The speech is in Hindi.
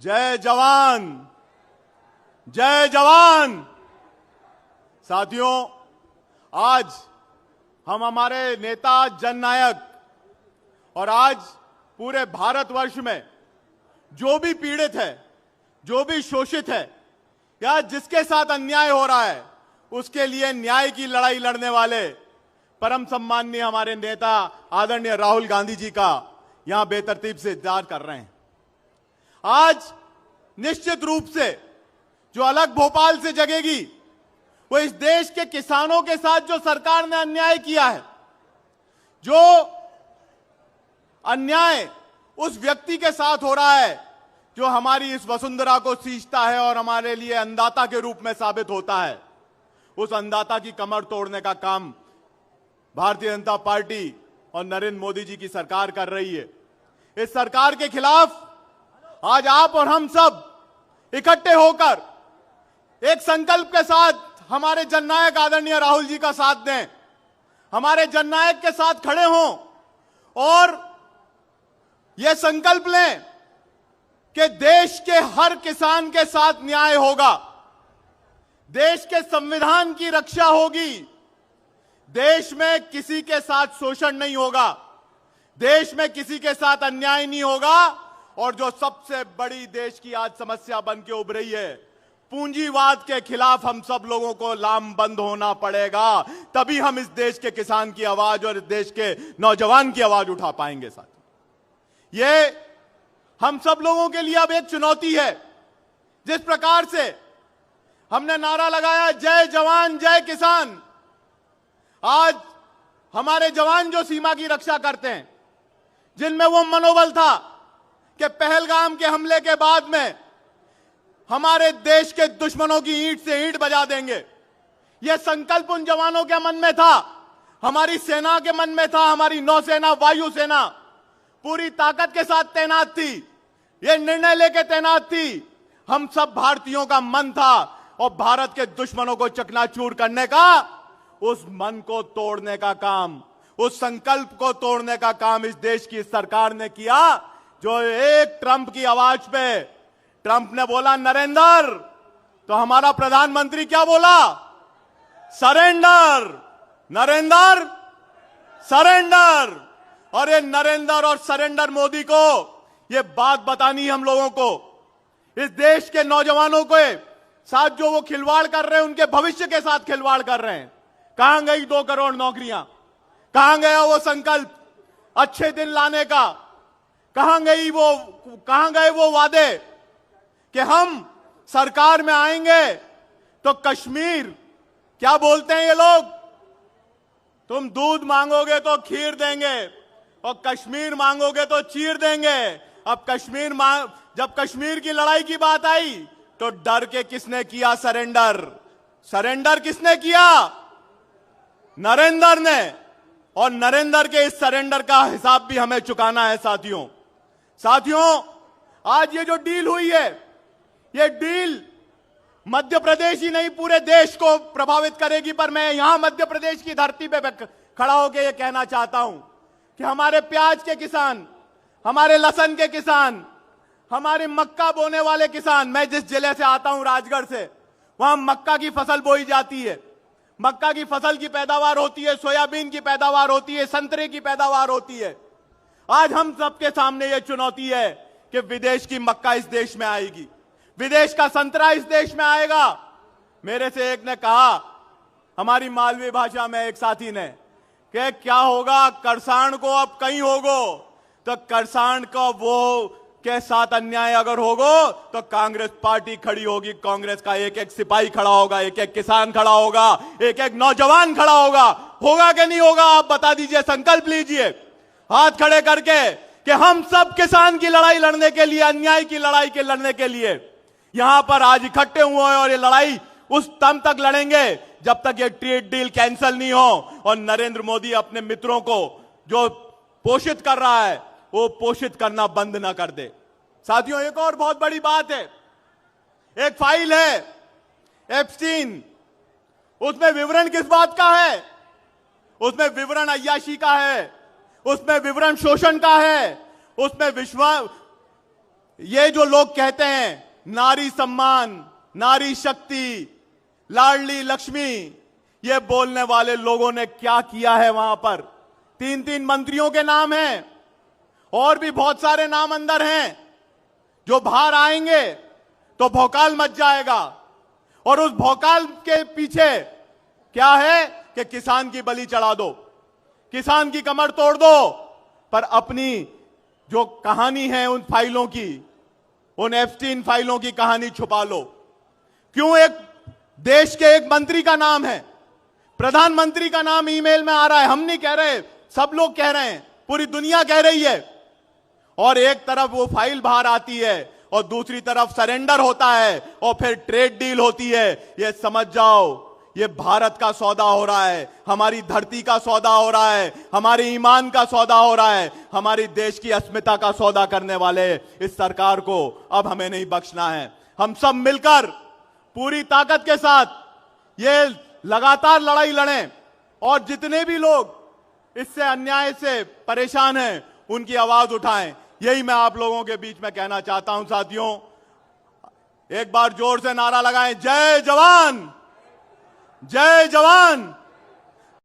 जय जवान, जय जवान। साथियों, आज हम हमारे नेता जननायक और आज पूरे भारतवर्ष में जो भी पीड़ित है, जो भी शोषित है या जिसके साथ अन्याय हो रहा है, उसके लिए न्याय की लड़ाई लड़ने वाले परम सम्माननीय हमारे नेता आदरणीय राहुल गांधी जी का यहां बेतरतीब से इंतजार कर रहे हैं। आज निश्चित रूप से जो अलग भोपाल से जगेगी वो इस देश के किसानों के साथ जो सरकार ने अन्याय किया है, जो अन्याय उस व्यक्ति के साथ हो रहा है जो हमारी इस वसुंधरा को सींचता है और हमारे लिए अन्नदाता के रूप में साबित होता है, उस अन्नदाता की कमर तोड़ने का काम भारतीय जनता पार्टी और नरेंद्र मोदी जी की सरकार कर रही है। इस सरकार के खिलाफ आज आप और हम सब इकट्ठे होकर एक संकल्प के साथ हमारे जननायक आदरणीय राहुल जी का साथ दें, हमारे जननायक के साथ खड़े हों और यह संकल्प लें कि देश के हर किसान के साथ न्याय होगा, देश के संविधान की रक्षा होगी, देश में किसी के साथ शोषण नहीं होगा, देश में किसी के साथ अन्याय नहीं होगा। और जो सबसे बड़ी देश की आज समस्या बन के उभ रही है, पूंजीवाद के खिलाफ हम सब लोगों को लामबंद होना पड़ेगा, तभी हम इस देश के किसान की आवाज और इस देश के नौजवान की आवाज उठा पाएंगे। साथियों, ये हम सब लोगों के लिए अब एक चुनौती है। जिस प्रकार से हमने नारा लगाया जय जवान जय किसान, आज हमारे जवान जो सीमा की रक्षा करते हैं, जिनमें वो मनोबल था कि पहलगाम के हमले के बाद में हमारे देश के दुश्मनों की ईंट से ईंट बजा देंगे, यह संकल्प उन जवानों के मन में था, हमारी सेना के मन में था। हमारी नौसेना, वायुसेना पूरी ताकत के साथ तैनात थी, यह निर्णय लेकर तैनात थी। हम सब भारतीयों का मन था और भारत के दुश्मनों को चकनाचूर करने का, उस मन को तोड़ने का काम, उस संकल्प को तोड़ने का काम इस देश की सरकार ने किया। जो एक ट्रंप की आवाज पे ट्रंप ने बोला नरेंद्र, तो हमारा प्रधानमंत्री क्या बोला? Surrender, Narendra surrender. और ये नरेंद्र और सरेंडर मोदी को ये बात बतानी है हम लोगों को, इस देश के नौजवानों के साथ जो वो खिलवाड़ कर रहे हैं, उनके भविष्य के साथ खिलवाड़ कर रहे हैं। कहां गई 2 करोड़ नौकरियां? कहां गया वो संकल्प अच्छे दिन लाने का? कहां गए वो वादे कि हम सरकार में आएंगे तो कश्मीर, क्या बोलते हैं ये लोग, तुम दूध मांगोगे तो खीर देंगे और कश्मीर मांगोगे तो चीर देंगे। अब जब कश्मीर की लड़ाई की बात आई तो डर के किसने किया सरेंडर? सरेंडर किसने किया? नरेंद्र ने। और नरेंद्र के इस सरेंडर का हिसाब भी हमें चुकाना है। साथियों, आज ये जो डील हुई है, ये डील मध्य प्रदेश ही नहीं पूरे देश को प्रभावित करेगी। पर मैं यहां मध्य प्रदेश की धरती पे खड़ा होकर यह कहना चाहता हूं कि हमारे प्याज के किसान, हमारे लहसुन के किसान, हमारे मक्का बोने वाले किसान, मैं जिस जिले से आता हूं राजगढ़ से, वहां मक्का की फसल बोई जाती है, मक्का की फसल की पैदावार होती है, सोयाबीन की पैदावार होती है, संतरे की पैदावार होती है। आज हम सबके सामने यह चुनौती है कि विदेश की मक्का इस देश में आएगी, विदेश का संतरा इस देश में आएगा। मेरे से एक ने कहा, हमारी मालवी भाषा में एक साथी ने, कि क्या होगा करसान को अब कहीं होगो, तो करसान को वो के साथ अन्याय अगर होगो तो कांग्रेस पार्टी खड़ी होगी, कांग्रेस का एक एक सिपाही खड़ा होगा, एक एक किसान खड़ा होगा, एक एक नौजवान खड़ा होगा कि नहीं होगा? आप बता दीजिए, संकल्प लीजिए हाथ खड़े करके कि हम सब किसान की लड़ाई लड़ने के लिए, अन्याय की लड़ाई के लड़ने के लिए यहां पर आज इकट्ठे हुए हैं। और ये लड़ाई उस दम तक लड़ेंगे जब तक ये ट्रेड डील कैंसिल नहीं हो और नरेंद्र मोदी अपने मित्रों को जो पोषित कर रहा है वो पोषित करना बंद ना कर दे। साथियों, एक और बहुत बड़ी बात है, एक फाइल है एप्स्टीन, उसमें विवरण किस बात का है? उसमें विवरण अय्याशी का है, उसमें विवरण शोषण का है, उसमें ये जो लोग कहते हैं नारी सम्मान, नारी शक्ति, लाडली लक्ष्मी, ये बोलने वाले लोगों ने क्या किया है वहां पर? 3-3 मंत्रियों के नाम हैं और भी बहुत सारे नाम अंदर हैं जो बाहर आएंगे तो भौकाल मच जाएगा। और उस भौकाल के पीछे क्या है कि किसान की बलि चढ़ा दो, किसान की कमर तोड़ दो, पर अपनी जो कहानी है उन फाइलों की, उन एप्स्टीन फाइलों की कहानी छुपा लो। क्यों? एक देश के एक मंत्री का नाम है, प्रधानमंत्री का नाम ईमेल में आ रहा है। हम नहीं कह रहे, सब लोग कह रहे हैं, पूरी दुनिया कह रही है। और एक तरफ वो फाइल बाहर आती है और दूसरी तरफ सरेंडर होता है और फिर ट्रेड डील होती है। ये समझ जाओ, ये भारत का सौदा हो रहा है, हमारी धरती का सौदा हो रहा है, हमारे ईमान का सौदा हो रहा है, हमारी देश की अस्मिता का सौदा करने वाले इस सरकार को अब हमें नहीं बख्शना है। हम सब मिलकर पूरी ताकत के साथ ये लगातार लड़ाई लड़ें और जितने भी लोग इससे अन्याय से परेशान हैं उनकी आवाज उठाएं। यही मैं आप लोगों के बीच में कहना चाहता हूं। साथियों, एक बार जोर से नारा लगाएं, जय जवान, जय जवान।